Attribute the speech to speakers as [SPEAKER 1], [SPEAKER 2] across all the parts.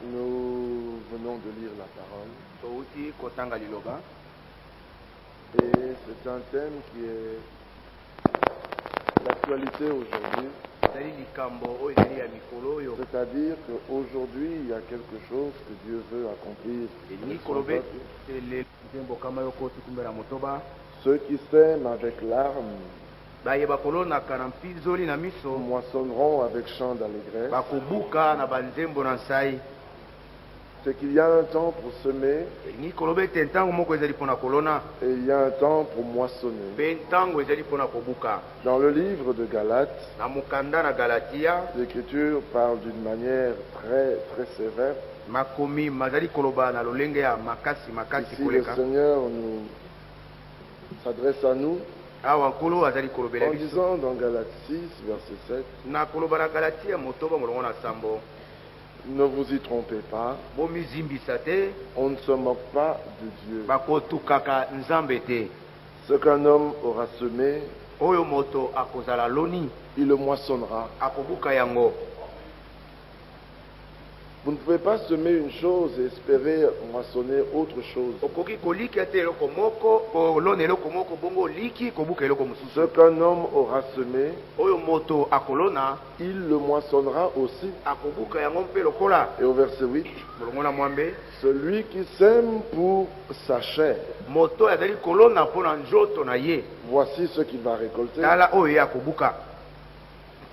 [SPEAKER 1] Nous venons de lire la parole. Et c'est un thème qui est l'actualité aujourd'hui. C'est-à-dire qu'aujourd'hui, il y a quelque chose que Dieu veut accomplir. Ceux qui sèment avec larmes moissonneront avec chant d'allégresse. C'est qu'il y a un temps pour semer et il y a un temps pour moissonner. Dans le livre de Galates, l'Écriture parle d'une manière très très sévère. Ici, le Seigneur nous s'adresse à nous en disant dans Galates 6, verset 7, ne vous y trompez pas, on ne se moque pas de Dieu. Ce qu'un homme aura semé, il le moissonnera. Vous ne pouvez pas semer une chose et espérer moissonner autre chose. Ce qu'un homme aura semé, il le moissonnera aussi. Et au verset 8, celui qui sème pour sa chair, voici ce qu'il va récolter.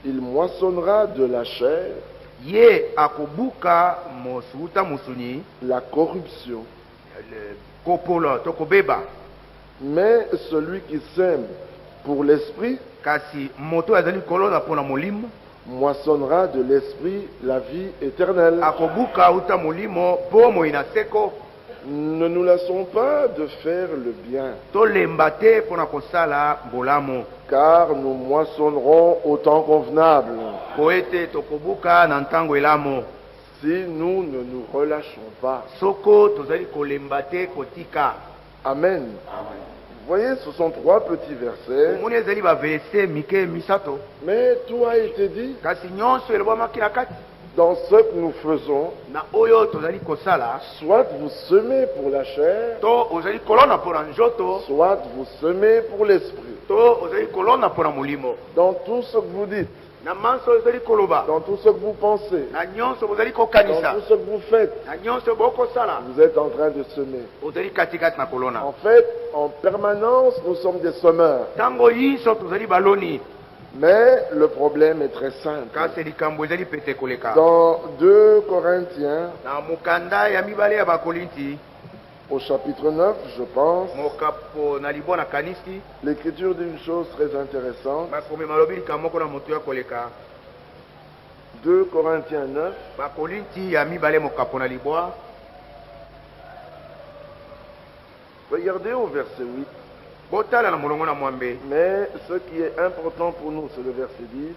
[SPEAKER 1] Il moissonnera de la chair la corruption. Mais celui qui sème pour l'esprit moissonnera de l'esprit la vie éternelle. Ne nous laissons pas de faire le bien, car nous moissonnerons au temps convenable si nous ne nous relâchons pas. Amen. Vous voyez, ce sont trois petits versets, mais tout a été dit. Dans ce que nous faisons, soit vous semez pour la chair, soit vous semez pour l'esprit. Dans tout ce que vous dites, dans tout ce que vous pensez, dans tout ce que vous faites, vous êtes en train de semer. En fait, en permanence, nous sommes des semeurs. Mais le problème est très simple. Dans 2 Corinthiens, au chapitre 9, je pense, l'Écriture dit une chose très intéressante. 2 Corinthiens 9, regardez au verset 8. Mais ce qui est important pour nous, c'est le verset 10.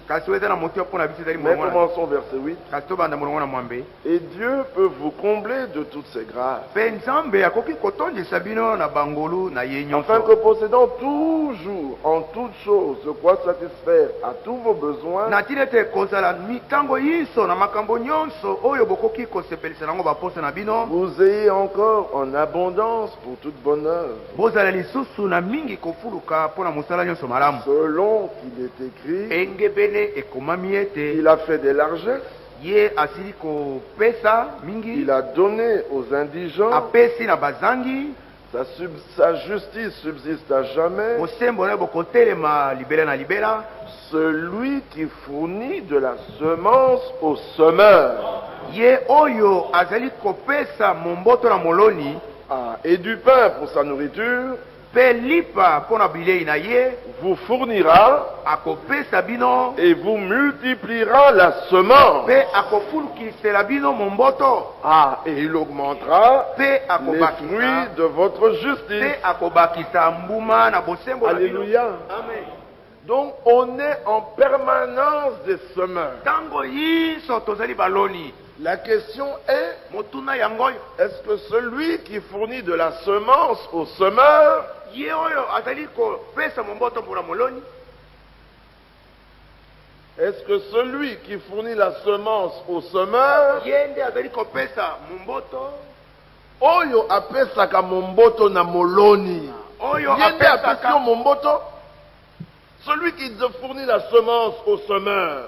[SPEAKER 1] Mais commençons verset 8. Et Dieu peut vous combler de toutes ses grâces, afin que possédant toujours, en toutes choses, de quoi satisfaire à tous vos besoins, vous ayez encore en abondance pour toute bonne œuvre. Selon qu'il est écrit, il a fait des largesses, il a donné aux indigents, sa justice subsiste à jamais. Celui qui fournit de la semence au semeur et du pain pour sa nourriture vous fournira et vous multipliera la semence. Et il augmentera les fruits de votre justice. Alléluia. Amen. Donc on est en permanence des semeurs. La question est, est-ce que celui qui fournit de la semence au semeur Est-ce que celui qui fournit la semence au semeur, oyo apesaka momboto na moloni, yende apesio momboto, celui qui fournit la semence au semeur,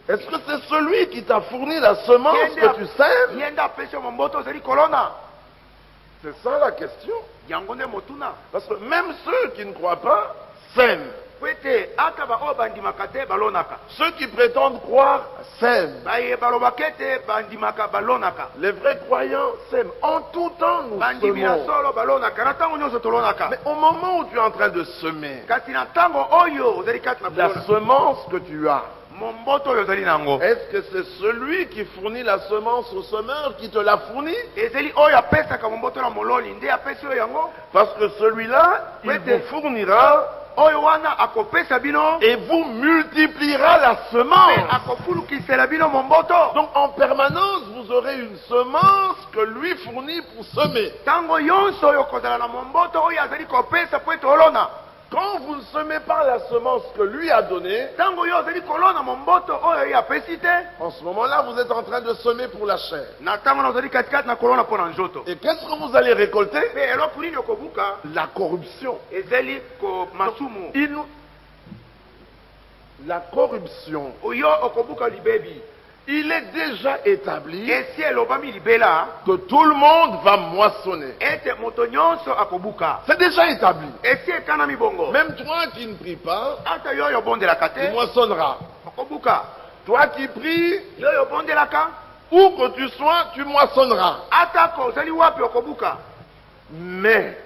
[SPEAKER 1] est-ce que c'est celui qui t'a fourni la semence que tu sèmes? C'est ça la question. Parce que même ceux qui ne croient pas sèment. Ceux qui prétendent croire sèment. Les vrais croyants sèment. En tout temps, nous semons. Mais au moment où tu es en train de semer, la semence que tu as, est-ce que c'est celui qui fournit la semence au semeur qui te l'a fourni? Parce que celui-là, il vous fournira et vous multipliera la semence. Donc en permanence, vous aurez une semence que lui fournit pour semer. Quand vous ne semez pas la semence que lui a donnée, en ce moment-là, vous êtes en train de semer pour la chair. Et qu'est-ce que vous allez récolter? La corruption. La corruption. Il est déjà établi que tout le monde va moissonner. C'est déjà établi. Même toi qui ne pries pas, tu moissonneras. Toi qui pries, où que tu sois, tu moissonneras. Mais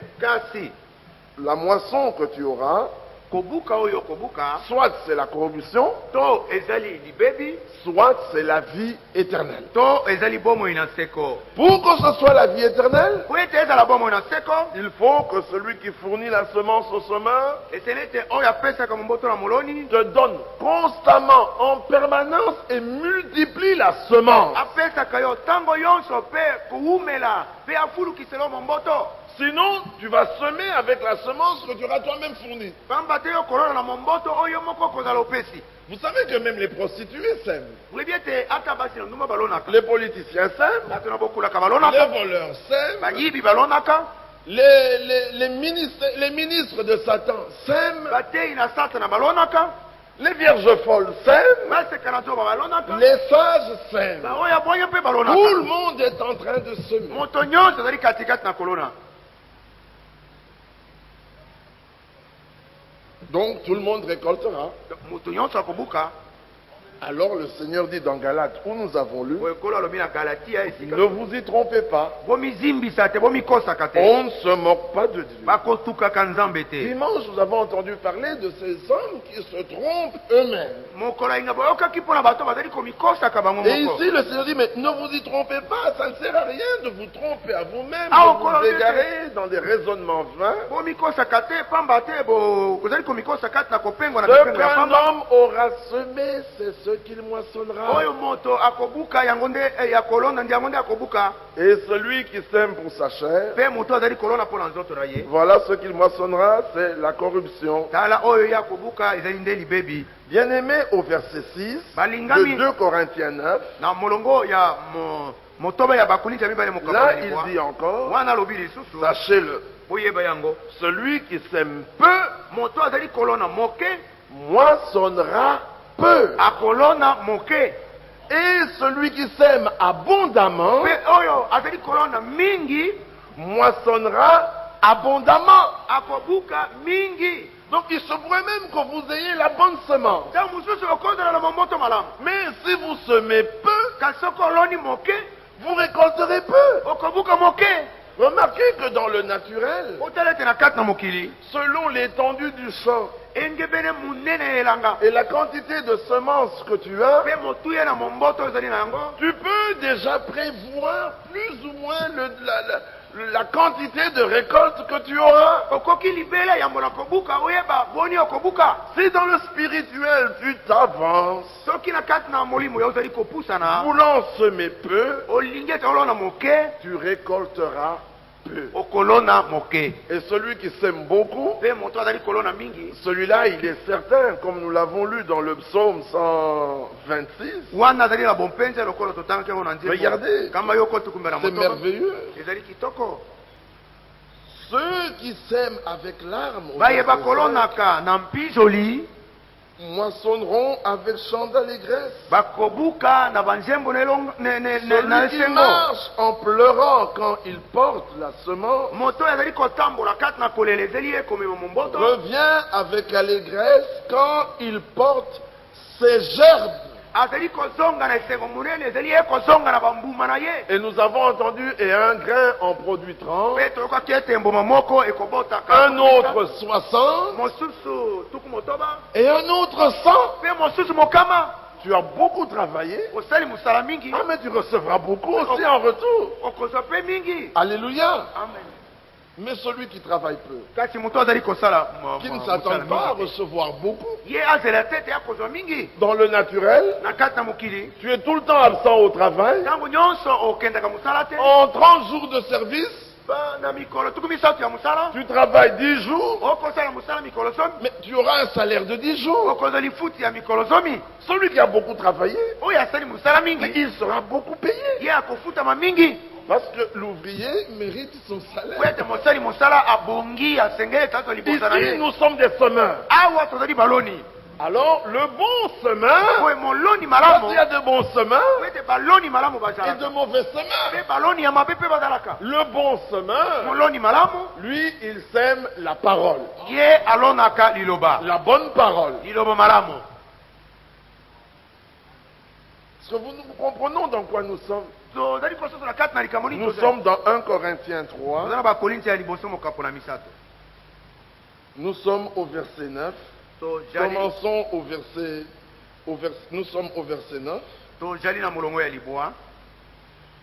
[SPEAKER 1] la moisson que tu auras, soit c'est la corruption, soit c'est la vie éternelle. Pour que ce soit la vie éternelle, il faut que celui qui fournit la semence au semeur te donne constamment, en permanence, et multiplie la semence. Sinon, tu vas semer avec la semence que tu auras toi-même fournie. Vous savez que même les prostituées sèment. Les politiciens sèment. Les voleurs sèment. Les ministres de Satan sèment. Les vierges folles sèment. Les sages sèment. Tout le monde est en train de semer. Donc tout le monde récoltera. Alors le Seigneur dit dans Galates, où nous avons lu, ne vous y trompez pas. On ne se moque pas de Dieu. Dimanche, nous avons entendu parler de ces hommes qui se trompent eux-mêmes. Et ici, le Seigneur dit, mais ne vous y trompez pas, ça ne sert à rien de vous tromper à vous-même, de vous égarer dans des raisonnements vains. Ce qu'un homme aura semé, c'est ce qu'il moissonnera. Et celui qui sème pour sa chair, voilà ce qu'il moissonnera, c'est la corruption. Bien-aimé, au verset 6 de 2 Corinthiens 9, là il dit encore, sachez-le, celui qui sème peu moissonnera peu. Et celui qui sème abondamment moissonnera abondamment. Donc il se pourrait même que vous ayez la bonne semence. Mais si vous semez peu, vous récolterez peu. Remarquez que dans le naturel, selon l'étendue du champ et la quantité de semences que tu as, tu peux déjà prévoir plus ou moins la quantité de récolte que tu auras. Si dans le spirituel tu t'avances, voulant semer peu, tu récolteras peu. Et celui qui sème beaucoup, celui-là, il est certain, comme nous l'avons lu dans le psaume 126. Regardez, c'est merveilleux. Ceux qui sèment avec larmes moissonneront avec chant d'allégresse. Celui qui marche en pleurant quand il porte la semence revient avec allégresse quand il porte ses gerbes. Et nous avons entendu, et un grain en produit 30, un autre 60, et un autre 100. Tu as beaucoup travaillé, mais tu recevras beaucoup aussi en retour. Alléluia. Amen. Mais celui qui travaille peu, qui ne s'attend pas à recevoir beaucoup, dans le naturel, tu es tout le temps absent au travail. En 30 jours de service, tu travailles 10 jours, mais tu auras un salaire de 10 jours. Celui qui a beaucoup travaillé, il sera beaucoup payé. Parce que l'ouvrier mérite son salaire. Ici, nous sommes des semeurs. Alors, le bon semeur, parce qu'il y a de bons semeurs et de mauvais semeurs. Le bon semeur, lui, il sème la parole. La bonne parole. Est-ce que nous comprenons dans quoi nous sommes? Nous sommes dans 1 Corinthiens 3. Nous sommes au verset 9. Commençons au verset. Nous sommes au verset 9.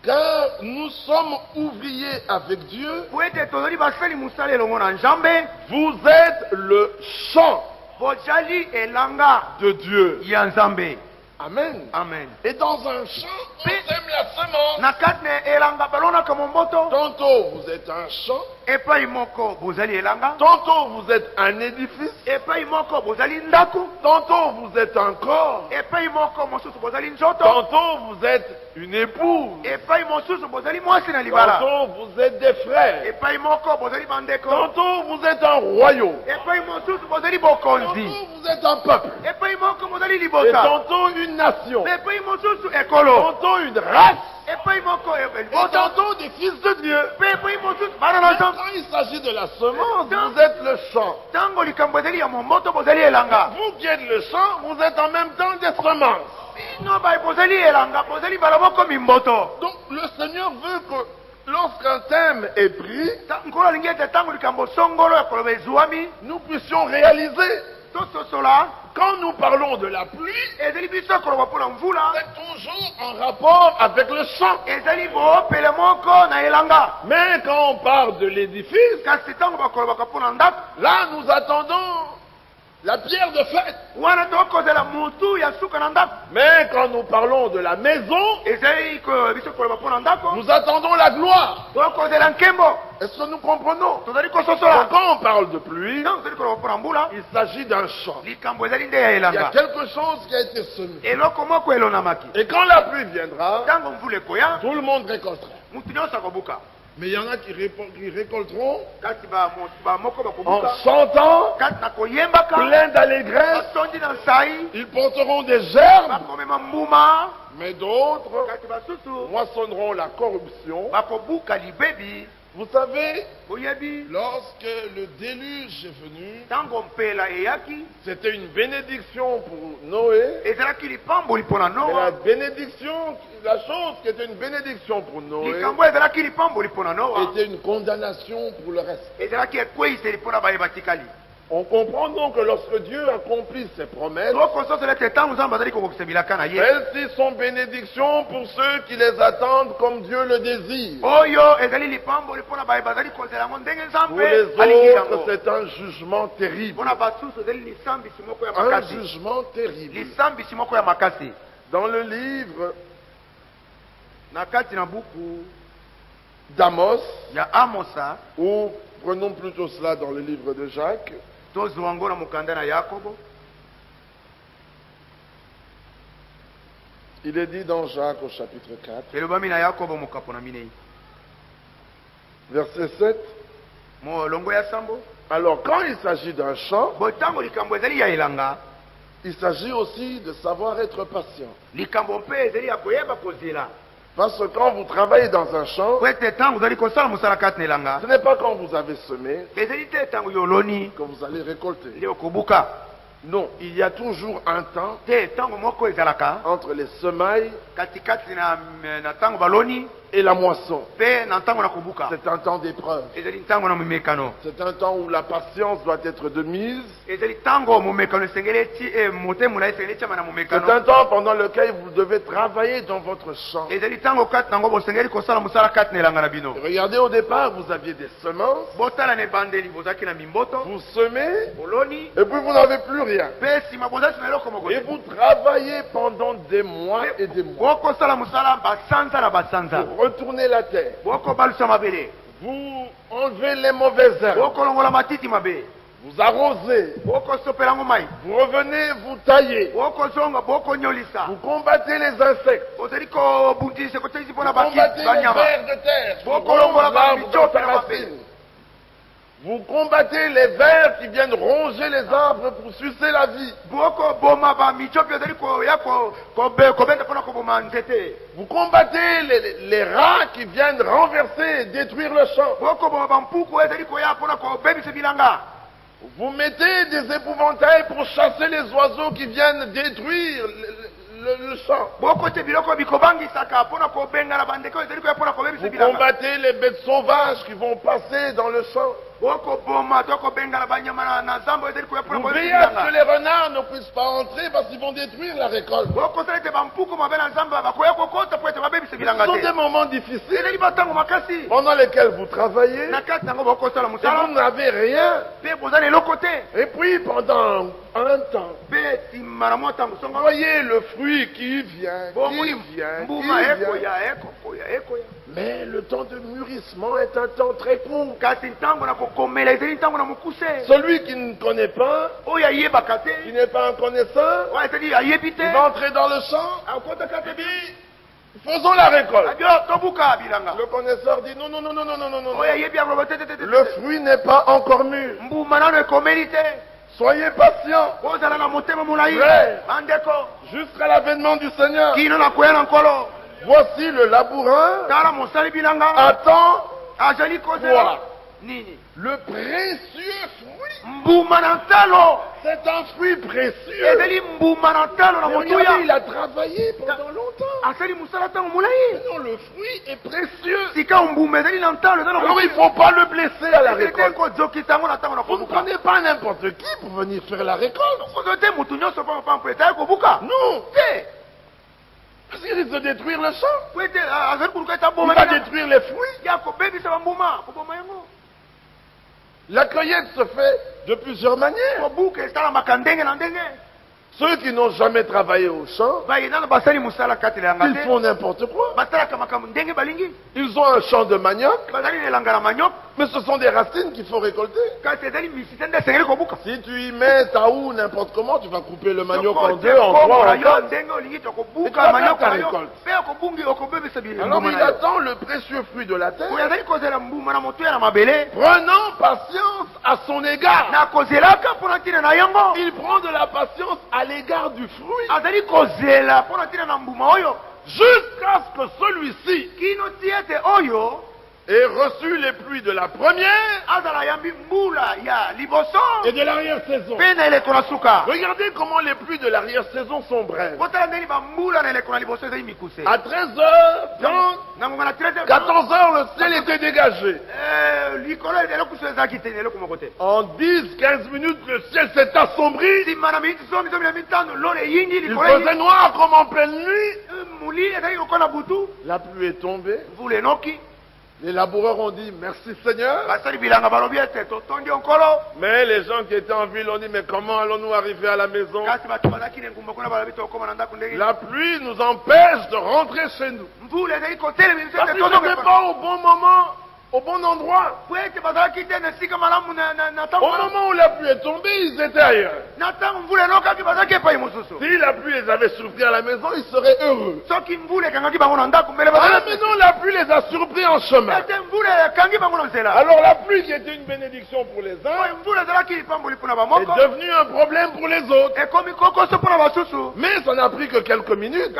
[SPEAKER 1] Car nous sommes ouvriers avec Dieu. Vous êtes le champ de Dieu. Amen.
[SPEAKER 2] Amen.
[SPEAKER 1] Et dans un champ, on sème la semence. Tantôt vous êtes un champ. Tantôt vous êtes un édifice. Tantôt vous êtes un corps. Tantôt vous êtes une épouse. Tantôt vous êtes des frères. Tantôt vous êtes un royaume. Tantôt vous êtes un peuple. Et tantôt une nation. Tantôt une race. Et tantôt des fils de Dieu. Mais quand il s'agit de la semence, vous êtes le champ. Vous qui êtes le champ, vous êtes en même temps des semences. Donc le Seigneur veut que lorsqu'un thème est pris, nous puissions réaliser. Quand nous parlons de la pluie, c'est toujours en rapport avec le champ. Mais quand on parle de l'édifice, là nous attendons la pierre de fête. Mais quand nous parlons de la maison, nous attendons la gloire. Est-ce que nous comprenons? Quand on parle de pluie, il s'agit d'un champ. Il y a quelque chose qui a été semé. Et quand la pluie viendra, tout le monde récoltera. Mais il y en a qui récolteront en chantant, plein d'allégresse. Ils porteront des gerbes. Mais d'autres moissonneront la corruption. Vous savez, lorsque le déluge est venu, c'était une bénédiction pour Noé. Et la bénédiction, la chose qui était une bénédiction pour Noé, était une condamnation pour le reste. On comprend donc que lorsque Dieu accomplit ses promesses, celles-ci sont bénédictions pour ceux qui les attendent comme Dieu le désire. Pour les autres, c'est un jugement terrible. Un jugement terrible. Dans le livre d'Amos, ou prenons plutôt cela dans le livre de Jacques. Il est dit dans Jacques au chapitre 4, verset 7. Alors quand il s'agit d'un chant, il s'agit aussi de savoir être patient. Parce que quand vous travaillez dans un champ, ce n'est pas quand vous avez semé que vous allez récolter. Non, il y a toujours un temps entre les semailles et la moisson. C'est un temps d'épreuve. C'est un temps où la patience doit être de mise. C'est un temps pendant lequel vous devez travailler dans votre champ. Regardez, au départ, vous aviez des semences. Vous semez et puis vous n'avez plus rien. Et vous travaillez pendant des mois et des mois pour retourner la terre. Vous enlevez les mauvaises herbes. Vous arrosez. Vous revenez, vous taillez. Vous combattez les insectes. Vous combattez les vers de terre. Vous combattez les vers qui viennent ronger les arbres pour sucer la vie. Vous combattez les rats qui viennent renverser et détruire le champ. Vous mettez des épouvantails pour chasser les oiseaux qui viennent détruire le champ. Vous combattez les bêtes sauvages qui vont passer dans le champ. Vous veillez à ce que les renards ne puissent pas entrer parce qu'ils vont détruire la récolte. Ce sont des moments difficiles pendant lesquels vous travaillez et vous n'avez rien. Et puis pendant un temps, vous voyez le fruit qui vient. Mais le temps de mûrissement est un temps très court. Celui qui ne connaît pas, qui n'est pas un connaisseur, il va entrer dans le champ. Faisons la récolte. Le connaisseur dit non. Le fruit n'est pas encore mûr. Soyez patient. Jusqu'à l'avènement du Seigneur. Voici le laboureur attend quoi? Le précieux fruit. C'est un fruit précieux. Et regardez, il a travaillé pendant longtemps. Non, le fruit est précieux. Alors il ne faut pas le blesser à la récolte. Vous ne prenez pas n'importe qui pour venir faire la récolte. Non. Parce qu'il risque de détruire le champ. Il va détruire les fruits. La cueillette se fait de plusieurs manières. Ceux qui n'ont jamais travaillé au champ, ils font n'importe quoi. Ils ont un champ de manioc, mais ce sont des racines qu'il faut récolter. Si tu y mets ta houe n'importe comment, tu vas couper le manioc en deux, en trois, en quatre. Et tu vas faire ta récolte. Alors il attend le précieux fruit de la terre, prenant patience à son égard. Il prend de la patience à l'égard du fruit, jusqu'à ce que celui-ci ait reçu les pluies de la première et de l'arrière-saison. Regardez comment les pluies de l'arrière-saison sont brèves. À 13h30, 14h, le ciel était dégagé. En 10-15 minutes, le ciel s'est assombri. Il faisait noir comme en pleine nuit. La pluie est tombée. Les laboureurs ont dit merci Seigneur. Mais les gens qui étaient en ville ont dit mais comment allons-nous arriver à la maison? La pluie nous empêche de rentrer chez nous. Parce qu'ils n'étaient pas au bon moment, au bon endroit. Au moment où la pluie est tombée, ils étaient ailleurs. Si la pluie les avait surpris à la maison, ils seraient heureux. Ah, maintenant la pluie les a surpris en chemin. Alors la pluie qui était une bénédiction pour les uns est devenue un problème pour les autres. Mais ça n'a pris que quelques minutes.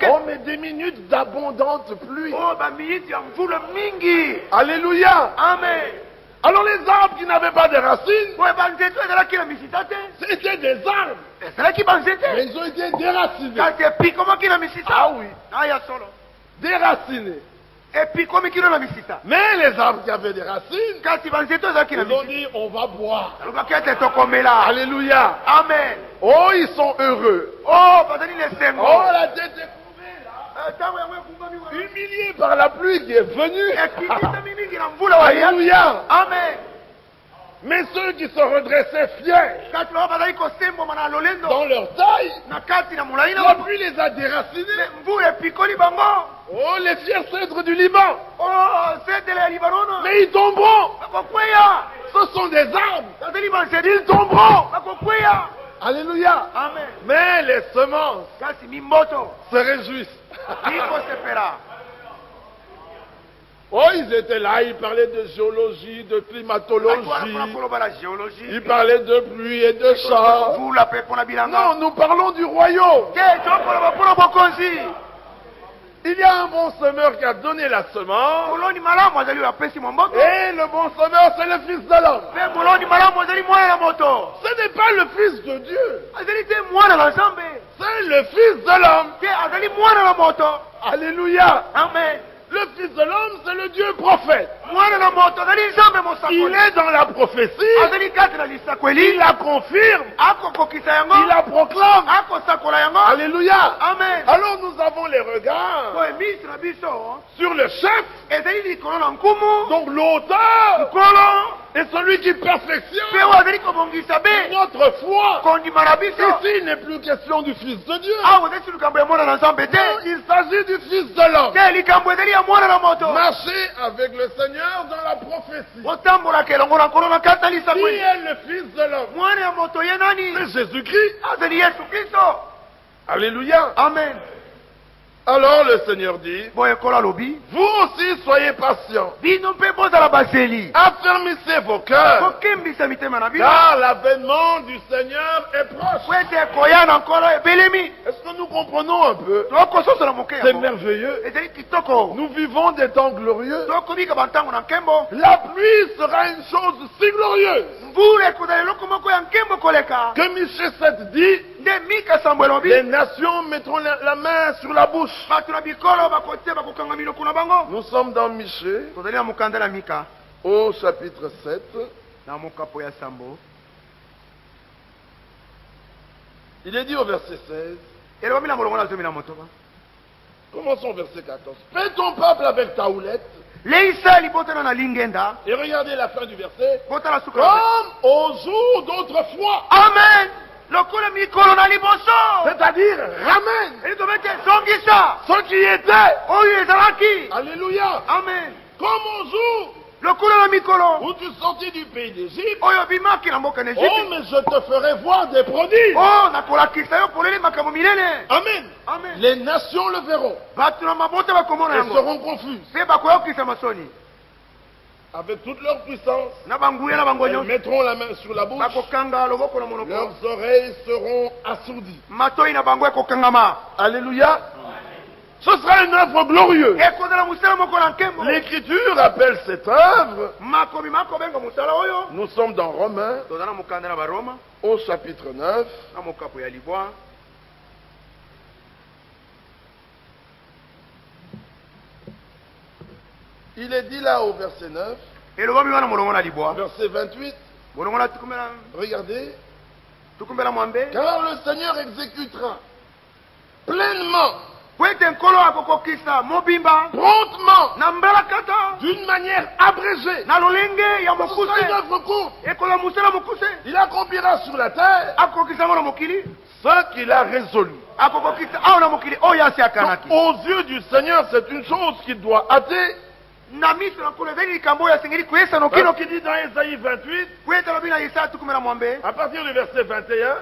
[SPEAKER 1] Oh, mais des minutes d'abondante pluie. Alléluia.
[SPEAKER 2] Amen.
[SPEAKER 1] Alors les arbres qui n'avaient pas de racines, c'était des arbres. Mais ils ont été déracinés. Ah oui. Déracinés. Mais les arbres qui avaient des racines, ils ont dit on va boire. Alléluia.
[SPEAKER 2] Amen.
[SPEAKER 1] Oh, ils sont heureux.
[SPEAKER 2] Oh,
[SPEAKER 1] la tête est humilié par la pluie qui est venue. Alléluia.
[SPEAKER 2] Amen.
[SPEAKER 1] Mais ceux qui se redressaient fiers dans leur taille, la pluie les a déracinés. Oh, les fiers cèdres du Liban. Mais ils tomberont. Ce sont des arbres. Ils tomberont. Alléluia.
[SPEAKER 2] Amen.
[SPEAKER 1] Mais les semences se réjouissent. Oh, ils étaient là, ils parlaient de géologie, de climatologie. Ils parlaient de pluie et de chars. Non, nous parlons du royaume. Il y a un bon semeur qui a donné la semence. Et le bon semeur, c'est le Fils de l'homme. Ce n'est pas le Fils de Dieu. C'est le Fils de l'homme. Alléluia.
[SPEAKER 2] Amen.
[SPEAKER 1] Le Fils de l'homme, c'est le Dieu prophète. Il est dans la prophétie. Il la confirme. Il la proclame. Alléluia.
[SPEAKER 2] Amen.
[SPEAKER 1] Alors nous avons les regards sur le chef, donc l'auteur, et celui qui perfectionne notre foi. Ici, il n'est plus question du Fils de Dieu. Non, il s'agit du Fils de l'homme. Marcher avec le Seigneur dans la prophétie. Qui est le Fils de l'homme? C'est Jésus-Christ. Alléluia.
[SPEAKER 2] Amen.
[SPEAKER 1] Alors le Seigneur dit, vous aussi soyez patients. Affermissez vos cœurs. Car l'avènement du Seigneur est proche. Est-ce que nous comprenons un peu? C'est merveilleux. Nous vivons des temps glorieux. La pluie sera une chose si glorieuse que Michée 7 dit, les nations mettront la main sur la bouche. Nous sommes dans Michée, au chapitre 7. Il est dit au verset 16. Commençons au verset 14. Fais ton peuple avec ta houlette. Et regardez la fin du verset. Comme au jour d'autrefois.
[SPEAKER 2] Amen.
[SPEAKER 1] C'est-à-dire, ramène ceux qui étaient. Alléluia.
[SPEAKER 2] Amen.
[SPEAKER 1] Comme au jour où tu sortis du pays d'Égypte. Oh, mais je te ferai voir des prodiges. Amen.
[SPEAKER 2] Amen.
[SPEAKER 1] Les nations le verront. Elles seront confuses. Avec toute leur puissance, ils mettront la main sur la bouche. Leurs oreilles seront assourdies. Alléluia. Ce sera une œuvre glorieuse. L'Écriture appelle cette œuvre. Nous sommes dans Romains, au chapitre 9. Il est dit là au verset 9, verset 28, regardez, car le Seigneur exécutera pleinement promptement, d'une manière abrégée, pour une œuvre courte. Il accomplira sur la terre ce qu'il a résolu. Donc, aux yeux du Seigneur, c'est une chose qu'il doit hâter. Parce qu'il dit dans Ésaïe 28, à partir du verset 21,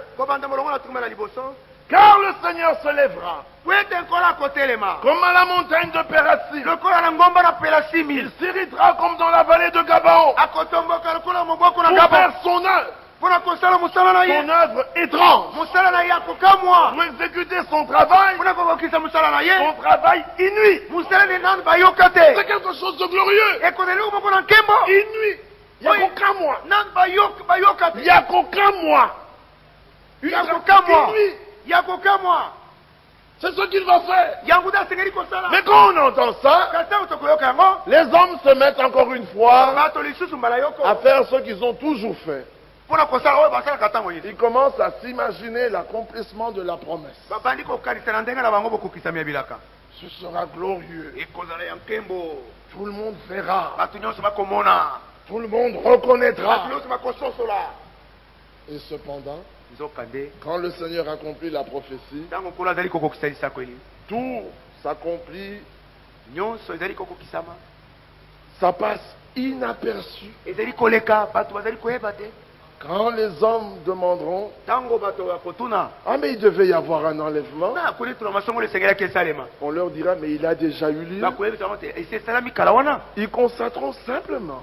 [SPEAKER 1] car le Seigneur se lèvera comme à la montagne de Pérasim. Il s'irritera comme dans la vallée de Gabaon pour faire son œuvre. Son œuvre étrange. Pour exécuter son travail inouï. C'est quelque chose de glorieux. Inouï. Il n'y a qu'aucun moi. Il n'y a qu'aucun moi. Une inouï. C'est ce qu'il va faire. Mais quand on entend ça, les hommes se mettent encore une fois à faire ce qu'ils ont toujours fait. Ils commencent à s'imaginer l'accomplissement de la promesse. Ce sera glorieux. Tout le monde verra. Tout le monde reconnaîtra. Et cependant, quand le Seigneur accomplit la prophétie, tout s'accomplit, ça passe inaperçu. Quand les hommes demanderont, ah mais il devait y avoir un enlèvement, on leur dira, mais il a déjà eu lieu. Ils constateront simplement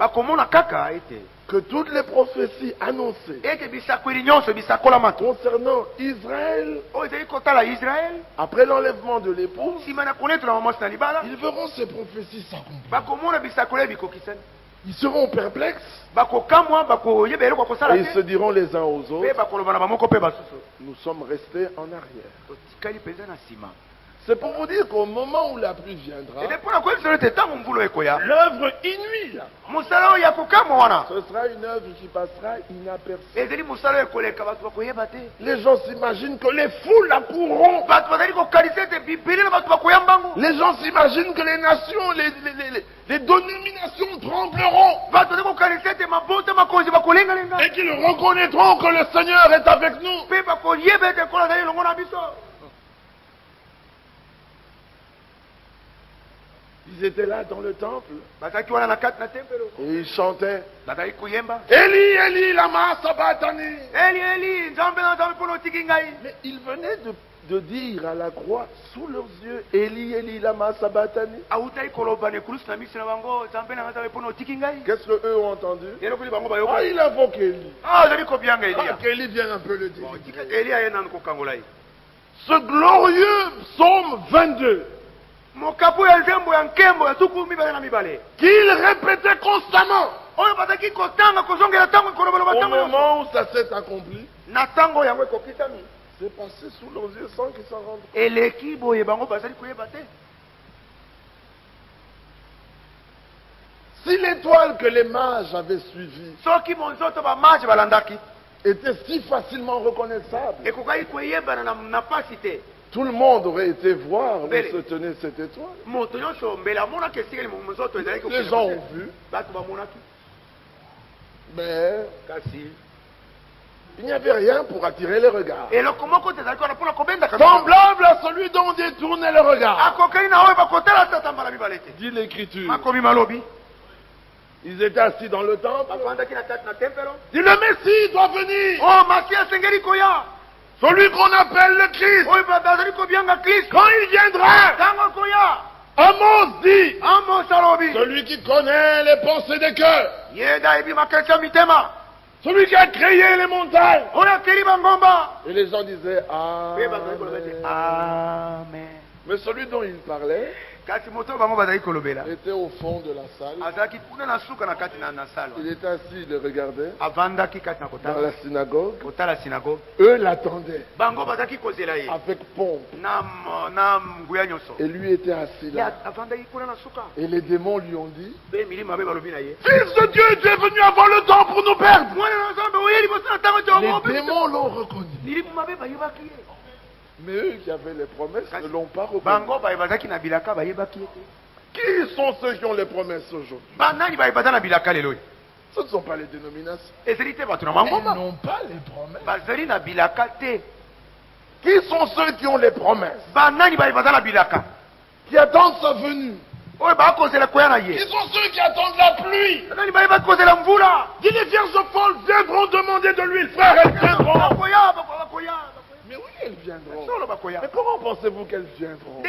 [SPEAKER 1] que toutes les prophéties annoncées concernant Israël, après l'enlèvement de l'épouse, ils verront ces prophéties s'accomplir. Ils seront perplexes. Et ils se diront les uns aux autres, nous sommes restés en arrière. C'est pour vous dire qu'au moment où la pluie viendra, l'œuvre inouïe, ce sera une œuvre qui passera inaperçue. Les gens s'imaginent que les foules la courront. Les gens s'imaginent que les nations, les dénominations trembleront. Et qu'ils reconnaîtront que le Seigneur est avec nous. Ils étaient là dans le temple. Et ils chantaient. Eli, Eli, lama sabachthani. Mais ils venaient de dire à la croix, sous leurs yeux, Eli, Eli, lama sabachthani. Qu'est-ce qu'eux ont entendu? Ah, il invoque Eli. Qu'Eli vienne un peu le dire. Ce glorieux psaume 22. Qu'il répétait constamment. Au moment où ça s'est accompli, c'est passé sous leurs yeux sans qu'ils s'en rendent compte. Si l'étoile que les mages avaient suivie était si facilement reconnaissable, tout le monde aurait été voir où se tenait cette étoile. Les gens ont vu. Mais il n'y avait rien pour attirer les regards. Semblable à celui dont on détournait le regard. Dit l'Écriture. Ils étaient assis dans le temple. Dit le Messie doit venir. Celui qu'on appelle le Christ. Quand il viendra, Amos dit, celui qui connaît les pensées des cœurs, celui qui a créé les montagnes. Et les gens disaient Amen. Mais celui dont il parlait était au fond de la salle. Il était assis, il le regardait dans la synagogue. Eux l'attendaient avec pompe. Et lui était assis là. Et les démons lui ont dit, Fils de Dieu, tu es venu avant le temps pour nous perdre. Les démons l'ont reconnu. Mais eux qui avaient les promesses ne l'ont pas reconnu. Qui sont ceux qui ont les promesses aujourd'hui? Ce ne sont pas les dénominations. Ils n'ont pas les promesses. Qui sont ceux qui ont les promesses? Qui attendent sa venue. Qui sont ceux qui attendent la pluie? Dis les vierges folles viendront demander de l'huile, frère, elles viendront. Mais oui, elles viendront. Mais comment pensez-vous qu'elles viendront?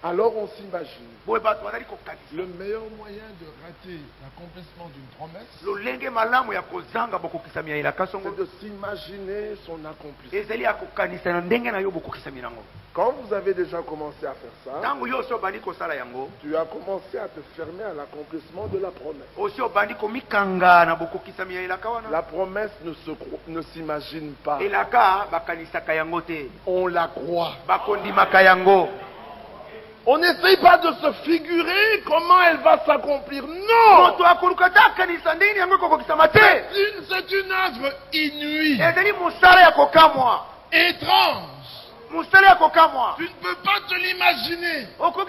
[SPEAKER 1] Alors on s'imagine. Le meilleur moyen de rater l'accomplissement d'une promesse, c'est de s'imaginer son accomplissement. Quand vous avez déjà commencé à faire ça, tu as commencé à te fermer à l'accomplissement de la promesse. La promesse ne s'imagine pas. On la croit. On n'essaye pas de se figurer comment elle va s'accomplir. Non! C'est une œuvre inouïe. Étrange. Tu ne peux pas te l'imaginer. Parce que le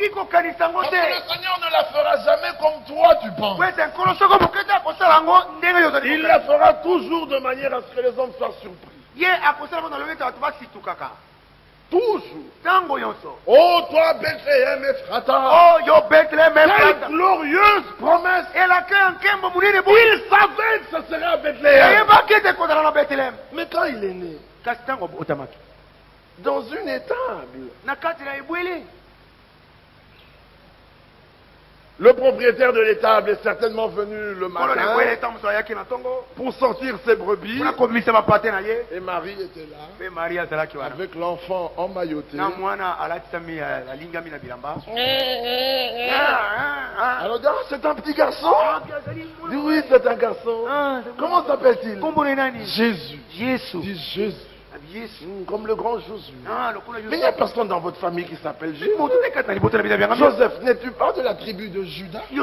[SPEAKER 1] Seigneur ne la fera jamais comme toi tu penses. Il la fera toujours de manière à ce que les hommes soient surpris. Toujours. Oh, toi, Bethléem Ephrata. Quelle glorieuse promesse. Il savait que ce serait à Bethléem. Mais quand il est né, dans une étable, le propriétaire de l'étable est certainement venu le matin pour sortir ses brebis. Et Marie était là avec l'enfant emmailloté. Alors, c'est un petit garçon. Dis oui, c'est un garçon. Comment s'appelle-t-il? Jésus. Dis Jésus. Comme le grand Josué. Mais il n'y a personne dans votre famille qui s'appelle Jésus. Joseph, n'es-tu pas de la tribu de Judas? Oui,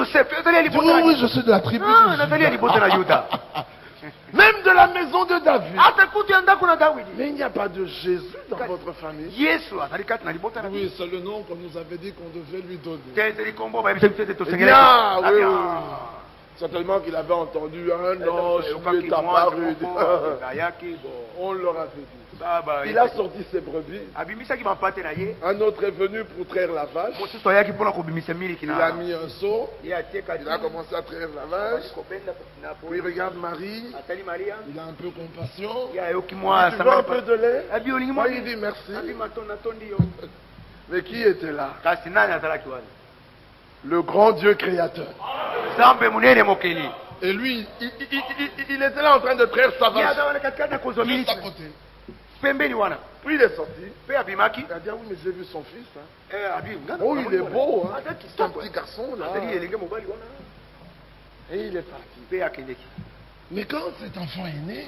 [SPEAKER 1] je suis de la tribu de Judas. Même de la maison de David. Mais il n'y a pas de Jésus dans votre famille. Oui, c'est le nom qu'on nous avait dit qu'on devait lui donner. Ah, oui, oui. Certainement qu'il avait entendu un ange lui est apparu. On leur avait dit. Il a sorti ses brebis. Un autre est venu pour traire la vache. Il a mis un seau. Il a commencé à traire la vache. Puis regarde Marie. Il a un peu compassion. Tu veux un peu de lait? Moi, il dit merci. Mais qui était là? Le grand Dieu créateur. Et lui, il était là en train de traire sa vache. Juste à côté. Puis il est sorti. Il a dit, ah oui, mais j'ai vu son fils. Oh, il est beau. C'est un petit garçon là. Et il est parti. Mais quand cet enfant est né,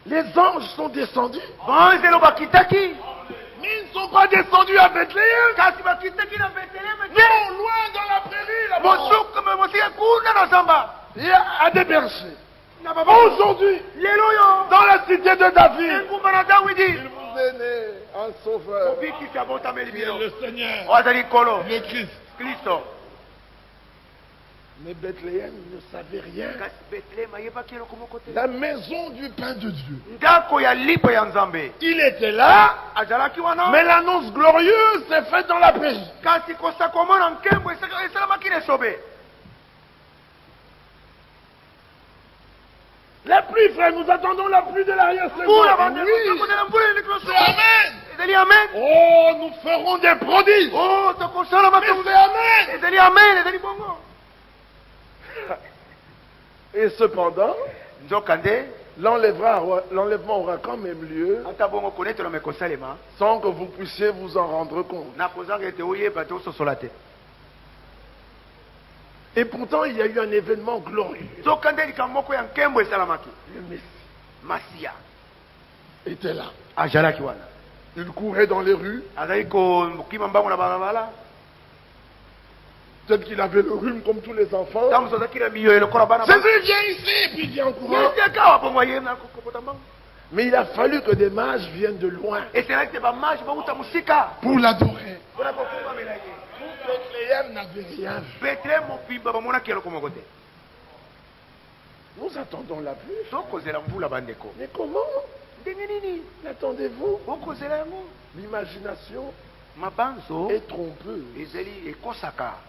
[SPEAKER 1] les anges sont descendus. Mais ils ne sont pas descendus à Bethléem. Non, loin dans la prairie là-bas. Il y a des bergers. Aujourd'hui, dans la cité de David, il vous est né un sauveur. Il est le Seigneur, le Christ. Mais Bethléem ne savait rien. La maison du pain de Dieu. Il était là, mais l'annonce glorieuse s'est faite dans la prairie. La pluie, frère, nous attendons la pluie de l'arrière-saison. Oui. C'est Amen. Oh, nous ferons des prodiges. Mais c'est Amen. Et cependant, l'enlèvement aura quand même lieu sans que vous puissiez vous en rendre compte. Et pourtant, il y a eu un événement glorieux. Le Messie était là. Il courait dans les rues. Peut-être qu'il avait le rhume comme tous les enfants. Jésus vient ici et puis il vient en courant. Mais il a fallu que des mages viennent de loin pour l'adorer. Bethléem n'avait rien vu. Nous attendons la pluie. Mais comment l'attendez-vous? L'imagination est trompeuse.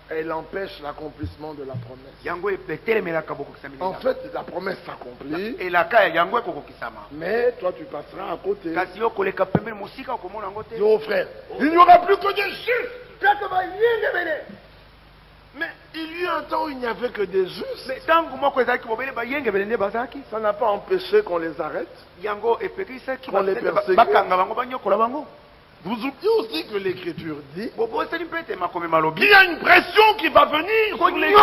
[SPEAKER 1] Elle empêche l'accomplissement de la promesse. En fait, la promesse s'accomplit. Mais toi, tu passeras à côté. Dis frère, il n'y aura plus que des justes. Mais il y a eu un temps où il n'y avait que des justes. Ça n'a pas empêché qu'on les arrête, qu'on les persécute. Vous oubliez aussi que l'Écriture dit qu'il y a une pression qui va venir sur l'Église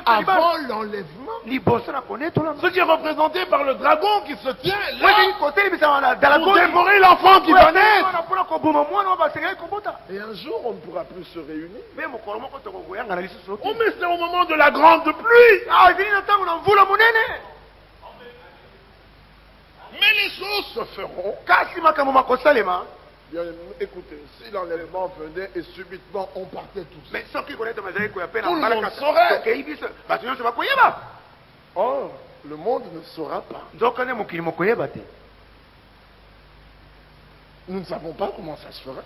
[SPEAKER 1] avant l'enlèvement. Ce qui est représenté par le dragon qui se tient là pour dévorer l'enfant qui va naître. Et un jour, on ne pourra plus se réunir. Oh, mais c'est au moment de la grande pluie. Mais les choses se feront. Bien, écoutez, si l'enlèvement venait et subitement on partait tous, tout le monde saurait. Or, le monde ne saura pas. Nous ne savons pas comment ça se fera.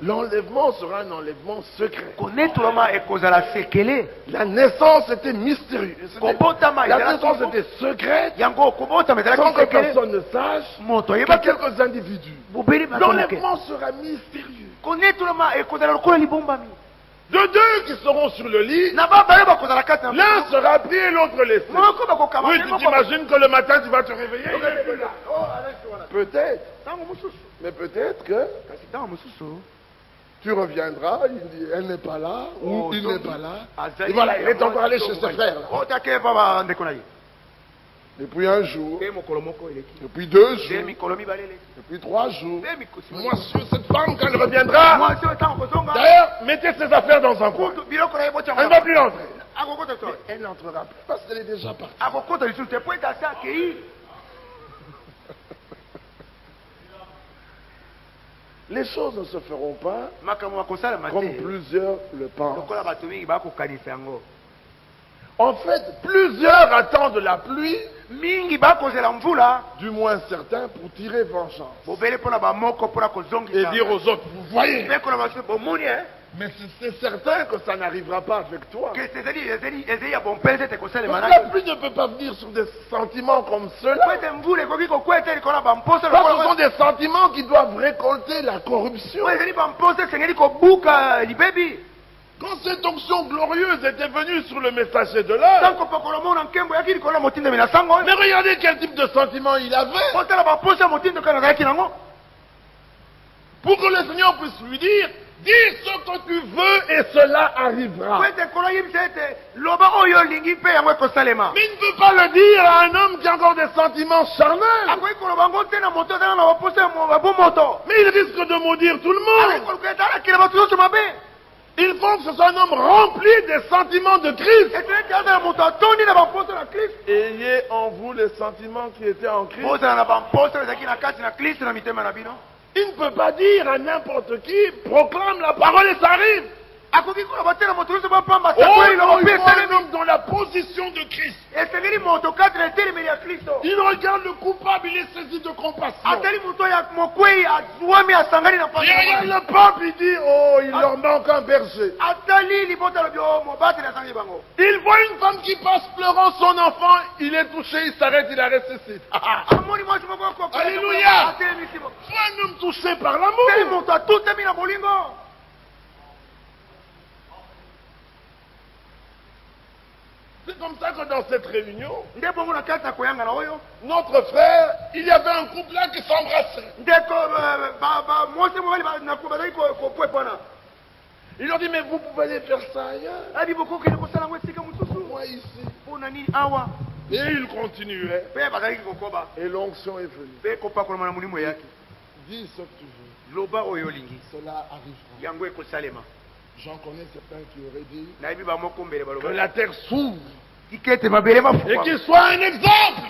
[SPEAKER 1] L'enlèvement sera un enlèvement secret. La naissance était mystérieuse. La naissance était secrète. Sans que personne ne sache, que quelques individus. L'enlèvement sera mystérieux. De deux qui seront sur le lit, l'un sera pris et l'autre laissé. Oui, tu t'imagines que le matin tu vas te réveiller. Peut-être. Mais peut-être que tu reviendras, il dit, elle n'est pas là, ou il n'est pas là. Et voilà, il est encore allé chez ses frères. Depuis un jour, depuis 2 jours, depuis 3 jours, moi sur cette femme quand elle reviendra, d'ailleurs, mettez ses affaires dans un coin. Elle ne va plus entrer. Elle n'entrera plus parce qu'elle est déjà partie. Les choses ne se feront pas comme plusieurs le pensent. En fait, plusieurs attendent la pluie, du moins certains, pour tirer vengeance. Et dire aux autres, vous voyez, mais c'est certain que ça n'arrivera pas avec toi. Parce que la pluie ne peut pas venir sur des sentiments comme ceux-là. Parce que ce sont des sentiments qui doivent récolter la corruption. Quand cette onction glorieuse était venue sur le messager de l'heure, mais regardez quel type de sentiment il avait. Pour que le Seigneur puisse lui dire, dis ce que tu veux et cela arrivera. Mais il ne peut pas le dire à un homme qui a encore des sentiments charnels. Mais il risque de maudire tout le monde. Il faut que ce soit un homme rempli des sentiments de Christ. Ayez en vous les sentiments qui étaient en Christ. Il ne peut pas dire à n'importe qui, proclame la parole et ça arrive. Oh, il faut un homme dans la position de Christ. Il regarde le coupable, il est saisi de compassion. Derrière le peuple, il dit, oh, il leur manque un berger. Il voit une femme qui passe pleurant son enfant, il est touché, il s'arrête, il la ressuscite. Alléluia. Sois un homme touché par l'amour. C'est comme ça que dans cette réunion, notre frère, il y avait un couple là qui s'embrassait. Il leur dit, mais vous pouvez aller faire ça ailleurs. Moi ici. Et il continuait. Et l'onction est venue. Dis ce que tu veux.
[SPEAKER 2] cela arrivera. J'en connais certains qui auraient dit que la terre s'ouvre et qu'il soit un exemple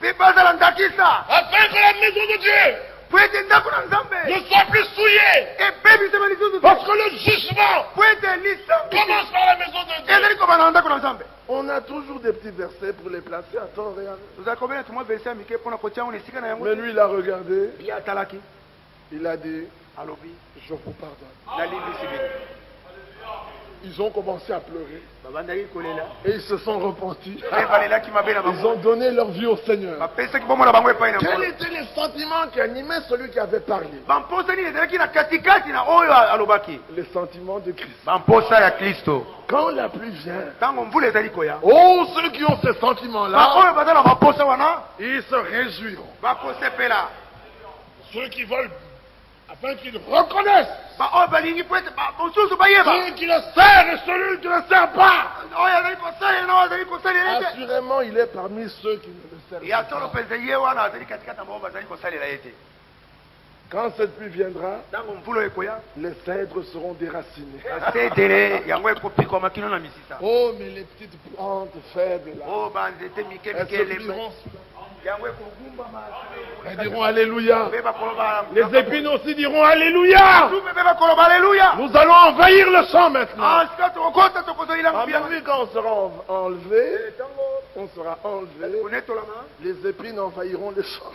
[SPEAKER 2] afin que la maison de Dieu ne soit plus souillée. Parce que le jugement commence par la maison de Dieu. On a toujours des petits versets pour les placer à tort et à l'heure. Mais lui, il a regardé. Il a dit, je vous pardonne. Ils ont commencé à pleurer. Et ils se sont repentis. Ils ont donné leur vie au Seigneur. Quels étaient les sentiments qui animaient celui qui avait parlé? Les sentiments de Christ. Quand la pluie vient, oh, ceux qui ont ces sentiments-là, ils se réjouiront. Ceux qui veulent, afin qu'ils reconnaissent celui qui le sert et celui qui ne le sert pas. Assurément, il est parmi ceux qui ne le servent pas. Quand cette pluie viendra, les cèdres seront déracinés. Oh, mais les petites plantes faibles là, elles se plieront. Elles diront Alléluia. Les épines aussi diront Alléluia. Nous allons envahir le champ maintenant. Quand on sera enlevé, les épines envahiront les champs.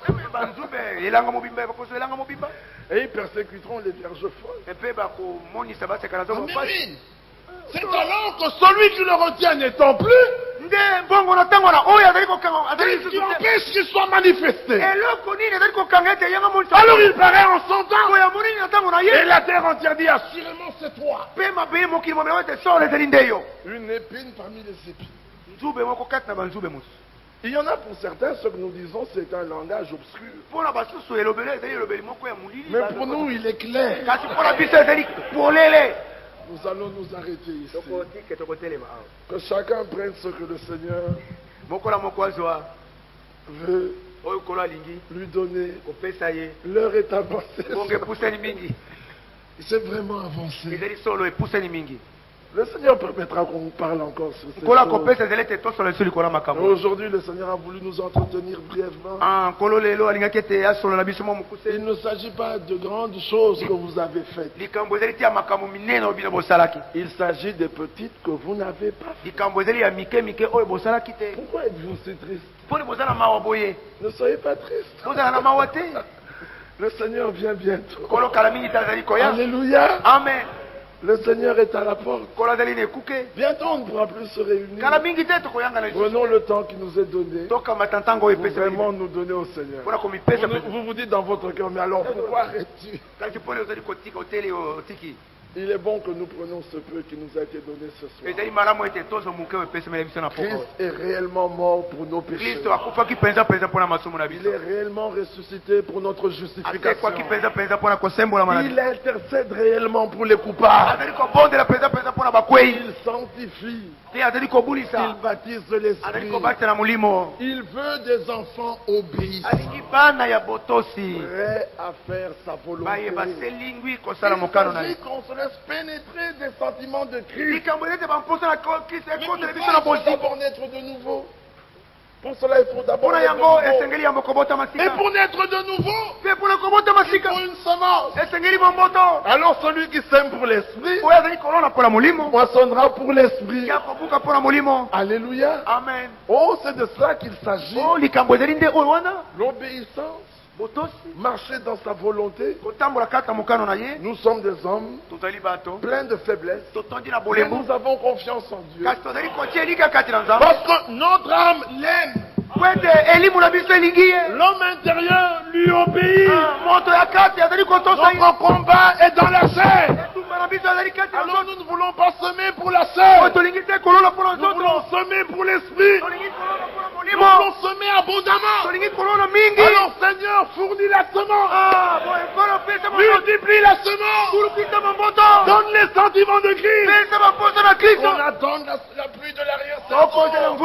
[SPEAKER 2] Et ils persécuteront les vierges folles. C'est alors que celui qui le retient n'étant plus, qu'est-ce qui empêche qu'il soit manifesté? Alors il paraît en son temps. Et la terre entière dit assurément c'est toi. Une épine parmi les épines. Il y en a pour certains, ce que nous disons, c'est un langage obscur. Mais pour nous, il est clair. Nous allons nous arrêter ici. Que chacun prenne ce que le Seigneur veut lui donner. L'heure est avancée. C'est vraiment avancé. Le Seigneur permettra qu'on parle encore sur ces choses. Aujourd'hui, le Seigneur a voulu nous entretenir brièvement. Il ne s'agit pas de grandes choses que vous avez faites. Il s'agit des petites que vous n'avez pas faites. Pourquoi êtes-vous si triste? Ne soyez pas triste. Le Seigneur vient bientôt. Alléluia. Amen. Le Seigneur est à la porte. Bientôt on ne pourra plus se réunir. Prenons le temps qui nous est donné pour vraiment nous donner au Seigneur. Vous vous dites dans votre cœur, mais alors pourquoi arrêtes-tu? Il est bon que nous prenions ce peu qui nous a été donné ce soir. Christ est réellement mort pour nos péchés. Il est réellement ressuscité pour notre justification. Il intercède réellement pour les coupables. Il sanctifie. Il baptise l'esprit. Il veut des enfants obéissants, prêts à faire sa volonté. Il s'agit qu'on se laisse pénétrer des sentiments de Christ. Mais pour d'abord naître de nouveau. Pour cela, il faut d'abord naître de nouveau. Et pour naître de nouveau, il faut une semence. Alors celui qui sème pour l'esprit moissonnera pour l'esprit. Alléluia. Amen. Oh, c'est de cela qu'il s'agit. L'obéissance. Marcher dans sa volonté. Nous sommes des hommes pleins de faiblesses, mais nous avons confiance en Dieu parce que notre âme l'aime. L'homme intérieur lui obéit. Notre combat est dans la chair. Alors nous ne voulons pas semer pour la chair. Nous voulons semer pour l'esprit. Nous voulons semer abondamment. Alors Seigneur, fournit la semence. Multiplie la semence. Donne les sentiments de Christ. On attend la pluie de l'arrière-saison.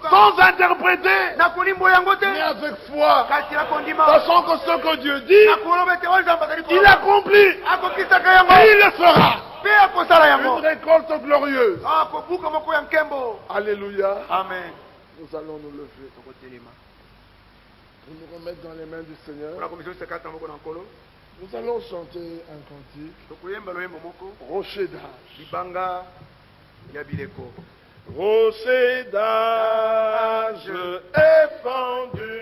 [SPEAKER 2] Sans interpréter. Mais avec foi. Sachant que ce que Dieu dit, il accomplit. Et il le fera. Une récolte glorieuse. Alléluia.
[SPEAKER 1] Amen.
[SPEAKER 2] Nous allons nous lever. Pour nous remettre dans les mains du Seigneur. Nous allons chanter un cantique. Rocher d'âge. Rocher d'âge est fendu.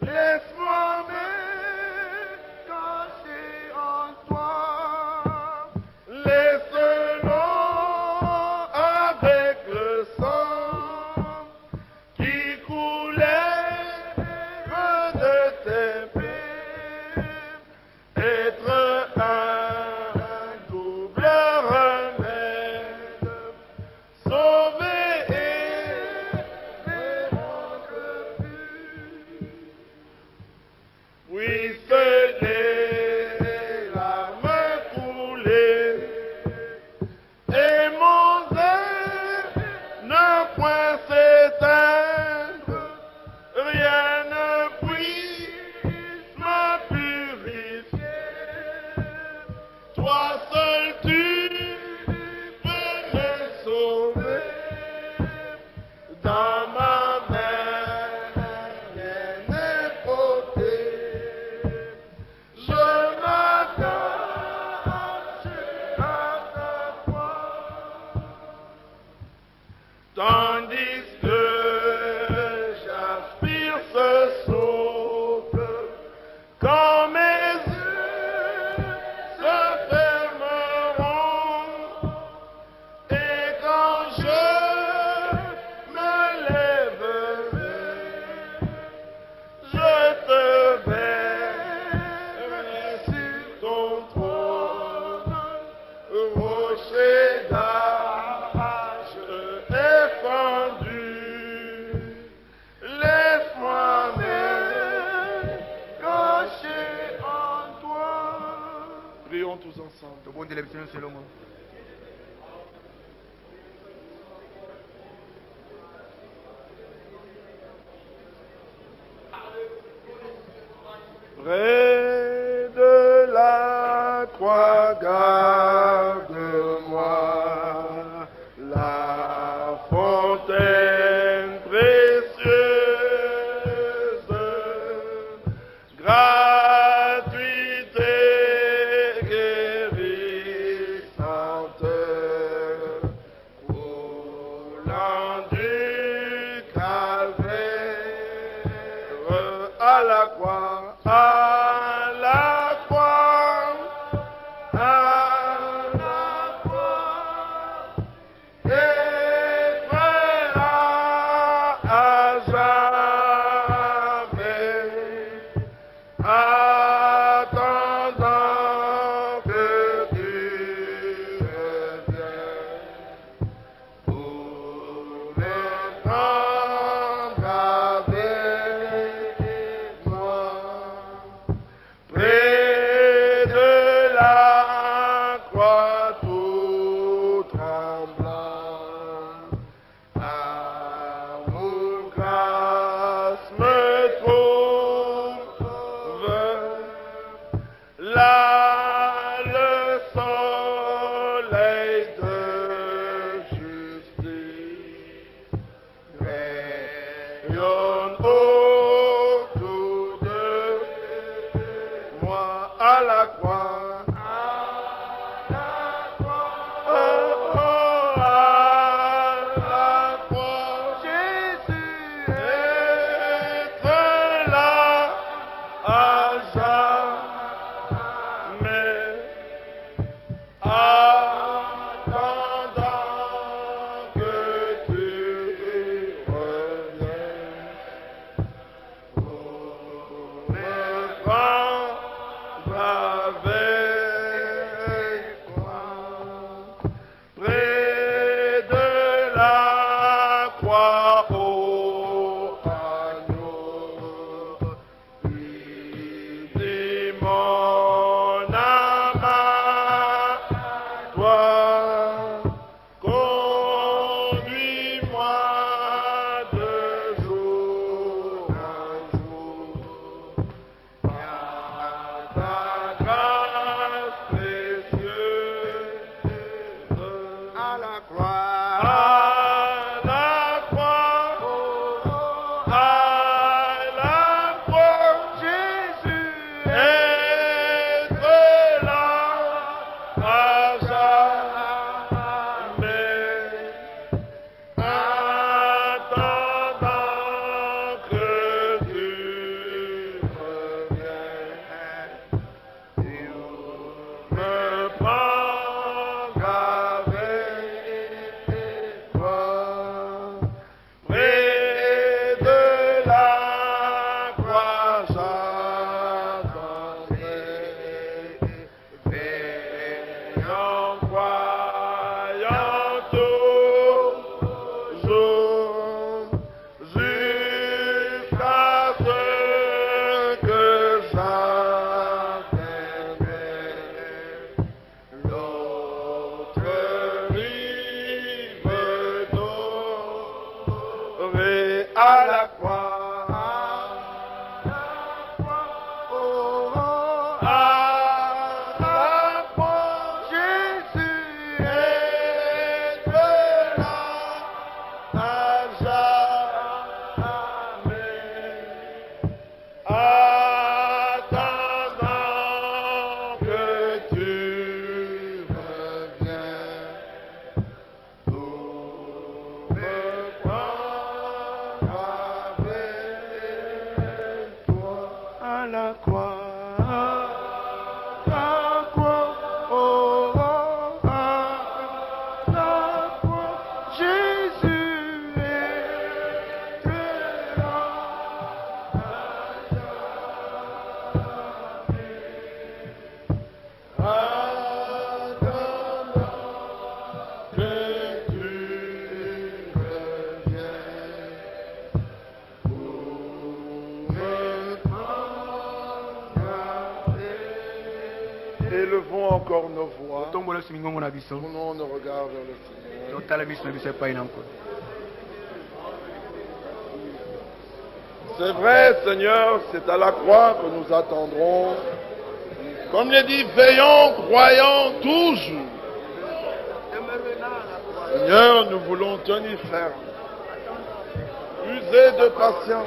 [SPEAKER 2] Laisse-moi me cacher en toi. Laisse-le avec le sang qui coulait de tes pieds. Être un double remède. Sauver et rendre pur. Oui, ce n'est la main coulée. Et mon zèle ne point s'éteindre. Rien ne puisse me purifier. Toi seul tu peux me sauver. Dans ma main, rien n'est porté. Je m'attache à ta foi. Tandis que j'aspire ce souffle, quand mes yeux se fermeront, et quand je me lèverai, je te verrai sur ton trône, rocher d'âge est fendu. Laisse-moi me cacher en toi. Prions tous ensemble. Près de la croix, garde-moi, la fontaine précieuse, gratuite et guérissante, coulant du calvaire à la croix. À la croix, à la croix, et frère à jamais, attendant que tu reviennes pour me prendre avec moi. Près de la croix tout tremblant, amour, grâce me trouve, là le soleil de justice rayonne autour de moi. À la croix, à la croix, oh, oh, à la croix, Jésus est là à jamais, attendant que tu reviennes
[SPEAKER 1] à la croix. Élevons encore nos voix. Tournons nos regards vers le Seigneur. C'est vrai, Seigneur, c'est à la croix que nous attendrons. Comme il dit, veillons, croyons toujours. Seigneur, nous voulons tenir ferme. User de patience.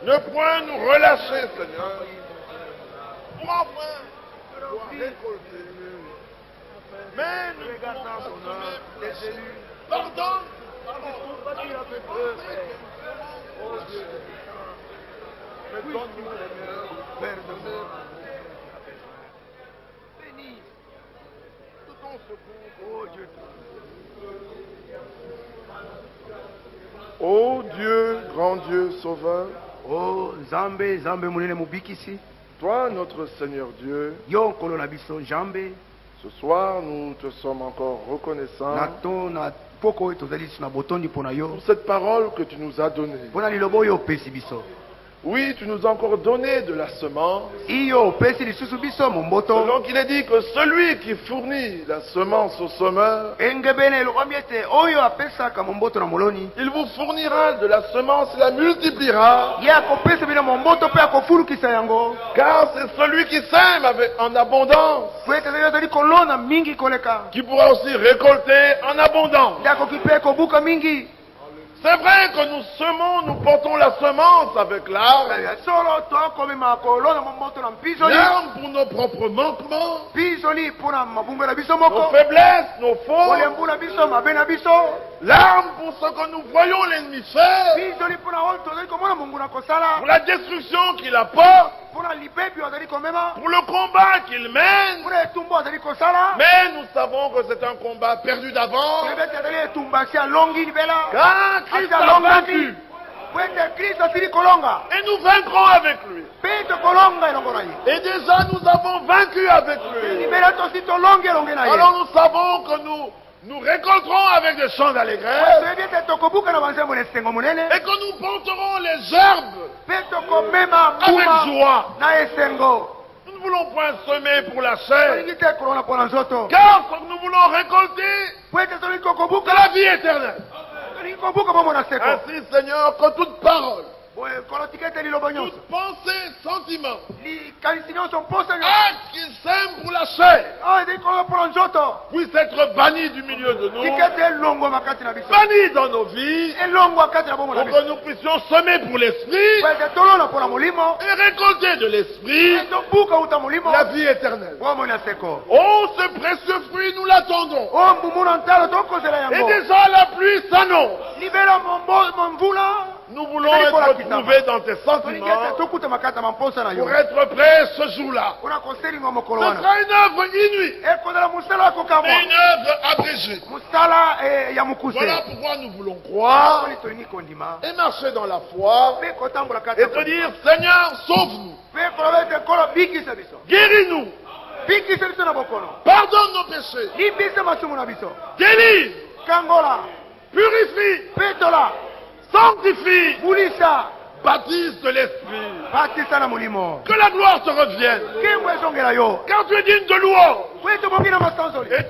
[SPEAKER 1] Ne point nous relâcher, Seigneur. Pour enfin pouvoir récolter. Mais nous pouvons les élus. Pardonne. Oh Dieu. Mais donne-nous, Seigneur, Père de moi. Bénis tout ton secours, oh Dieu. Oh Dieu, grand Dieu, sauveur.
[SPEAKER 2] Oh Zambé, Zambé Moulene Mubikisi.
[SPEAKER 1] Toi, notre Seigneur Dieu.
[SPEAKER 2] Yo Kolonabiso Zambé.
[SPEAKER 1] Ce soir, nous te sommes encore reconnaissants pour cette parole que tu nous as donnée. Oui, tu nous as encore donné de la semence. Selon qu'il est dit que celui qui fournit la semence au semeur, il vous fournira de la semence et la multipliera. Car c'est celui qui sème en abondance qui pourra aussi récolter en abondance. C'est vrai que nous semons, nous portons la semence avec l'arbre. L'arbre pour nos propres manquements, nos faiblesses, nos fautes. L'arbre pour ce que nous voyons l'ennemi faire, pour la destruction qu'il apporte, pour le combat qu'il mène. Mais nous savons que c'est un combat perdu d'avance. Car Christ a vaincu. Et nous vaincrons avec lui. Et déjà nous avons vaincu avec lui. Alors nous savons que nous récolterons avec des chants d'allégresse. Et que nous porterons les gerbes avec joie. Nous ne voulons point semer pour la chair. Car ce que nous voulons récolter, c'est la vie éternelle. Ainsi, Seigneur, que toute parole, toute pensée, sentiment, acte qui sème pour la chair, puisse être banni du milieu de nous, banni dans nos vies, pour que nous puissions semer pour l'esprit et récolter de l'esprit la vie éternelle. Oh, ce précieux fruit, nous l'attendons. Et déjà la pluie s'annonce. Nous voulons être trouvés dans tes sentiments pour être prêts ce jour-là. Ce sera une œuvre inouïe, mais une œuvre abrégée. Voilà pourquoi nous voulons croire et marcher dans la foi et te dire, Seigneur, sauve-nous, guéris-nous, pardonne nos péchés, délivre, purifie, sanctifie, baptise de l'esprit. Que la gloire te revienne. Car tu es digne de louange. Et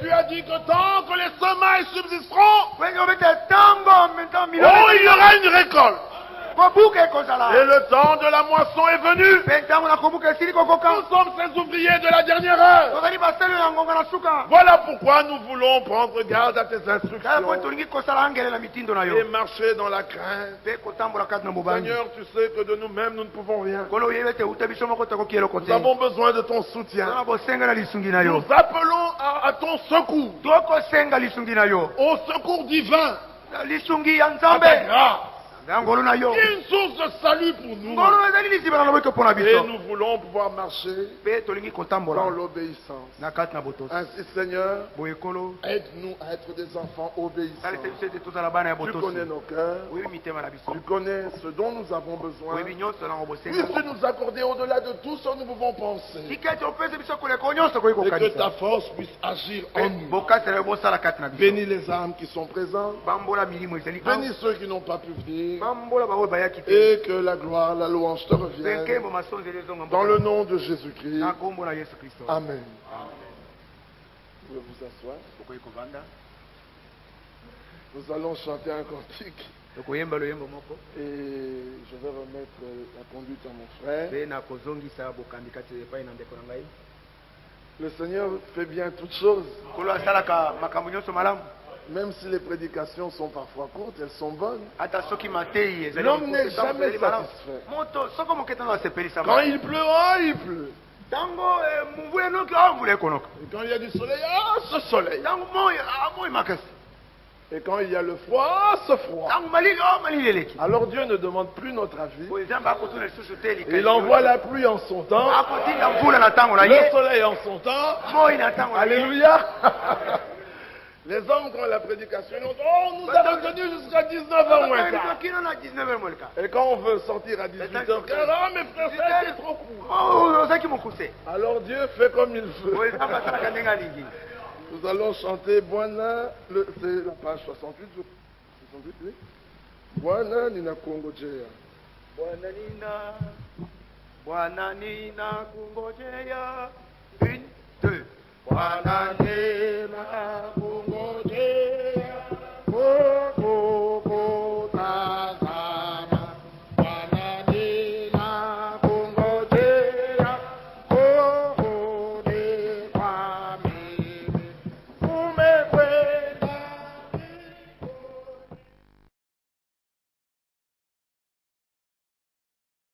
[SPEAKER 1] tu as dit que tant que les semailles subsisteront,
[SPEAKER 2] une récolte. Et le temps de la moisson est venu. Nous sommes ces ouvriers de la dernière heure. Voilà pourquoi nous voulons prendre garde à tes instructions et marcher dans la crainte. Seigneur, tu sais que de nous-mêmes, nous ne pouvons rien. Nous avons besoin de ton soutien. Nous appelons à ton secours. Au secours divin. À ta grâce. Une source de salut pour nous. Et nous voulons pouvoir marcher dans l'obéissance. Ainsi, Seigneur, aide-nous à être des enfants obéissants. Tu connais nos cœurs. Tu connais ce dont nous avons besoin. Puisses-tu nous accorder au-delà de tout ce que nous pouvons penser. Et que ta force puisse agir en nous. Bénis les âmes qui sont présentes. Bénis ceux qui n'ont pas pu venir. Et que la gloire, la louange te revienne. Dans le nom de Jésus-Christ. Amen. Vous pouvez vous asseoir. Nous allons chanter un cantique. Et je vais remettre la conduite à mon frère. Le Seigneur fait bien toutes choses. Même si les prédications sont parfois courtes, elles sont bonnes. L'homme n'est jamais satisfait. Quand il pleut, il pleut. Et quand il y a du soleil, ce soleil. Et quand il y a le froid, ce froid. Alors Dieu ne demande plus notre avis. Il envoie la pluie en son temps, le soleil en son temps. Alléluia. Les hommes, quand la prédication, ils disent, oh, nous avons tenu jusqu'à 19h moins quart. Et quand on veut sortir à 18h15, oh, mes frères, c'est trop court. Alors Dieu fait comme il veut. Nous allons chanter Bwana, c'est la page 68, oui. Bwana nina kungojea.
[SPEAKER 1] Bwana nina kungojea. Une, deux. Bwana nina